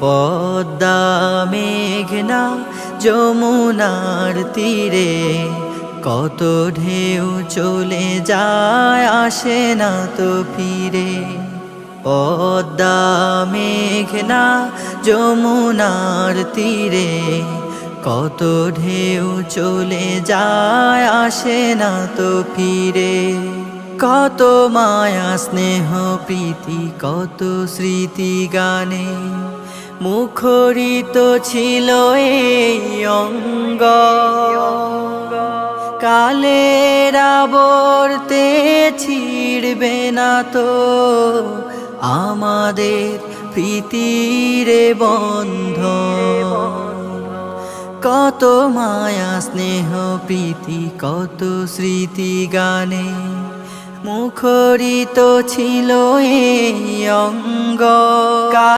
পদ্মা মেঘনা যমুনার তীরে কত ঢেউ চলে যায় আসে না তো ফিরে। পদ্মা মেঘনা যমুনার তীরে কত ঢেউ চলে যায় আসে না তো ফিরে। কত মায়া স্নেহ প্রীতি কত স্মৃতি গানে মুখরিত ছিল এই অঙ্গ। কালের আবর্তে ছিড়বে না তো আমাদের প্রীতির বন্ধন। কত মায়া স্নেহ প্রীতি কত স্মৃতি গানে মুখরিত ছিল এই অঙ্গ।